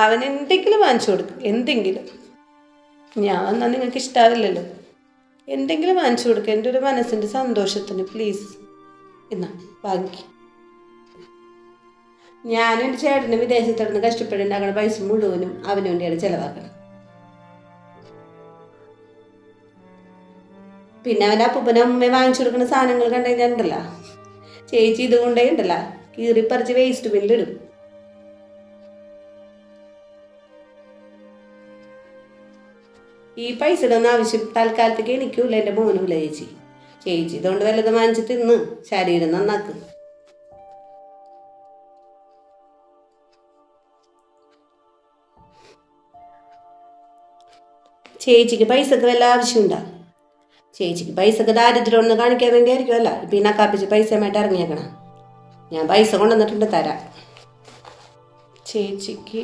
അവൻ എന്തെങ്കിലും വാങ്ങിച്ചു കൊടുക്കും, എന്തെങ്കിലും. ഞാൻ വന്നാൽ നിങ്ങൾക്ക് ഇഷ്ടാവില്ലല്ലോ. എന്തെങ്കിലും വാങ്ങിച്ചു കൊടുക്കുക, എൻ്റെ ഒരു മനസ്സിൻ്റെ സന്തോഷത്തിന് പ്ലീസ്. എന്നാ വാങ്ങി. ഞാനും എൻ്റെ ചേട്ടന് വിദേശത്തിടന്ന് കഷ്ടപ്പെട്ടുണ്ടാക്കുന്ന പൈസ മുഴുവനും അവന് വേണ്ടിയാണ് ചിലവാക്കണം. പിന്നെ അവൻ്റെ അപ്പൂപ്പനും അമ്മയെ വാങ്ങിച്ചു കൊടുക്കുന്ന സാധനങ്ങൾ കണ്ടു കഴിഞ്ഞാൽ ഉണ്ടല്ലോ, ചേച്ചി ഇതുകൊണ്ടേ ഉണ്ടല്ലോ കീറിപ്പറിച്ച് വേസ്റ്റ് ബില്ലിടും. ഈ പൈസയുടെ ഒന്നും ആവശ്യം തൽക്കാലത്തേക്ക് എനിക്കൂല, എൻ്റെ മോനുമില്ല. ചേച്ചി ഇതുകൊണ്ട് വല്ലതും വാങ്ങിച്ച് തിന്ന് ശരീരം നന്നാക്ക്. ചേച്ചിക്ക് പൈസക്ക് വല്ല ആവശ്യമുണ്ടോ? ചേച്ചിക്ക് പൈസക്ക് ദാരിദ്ര്യം ഒന്ന് കാണിക്കാൻ വേണ്ടിയായിരിക്കും അല്ല പിന്നെ കാപ്പിച്ച് പൈസയുമായിട്ട് ഇറങ്ങിയേക്കണം. ഞാൻ പൈസ കൊണ്ടുവന്നിട്ടുണ്ട്, തരാം. ചേച്ചിക്ക്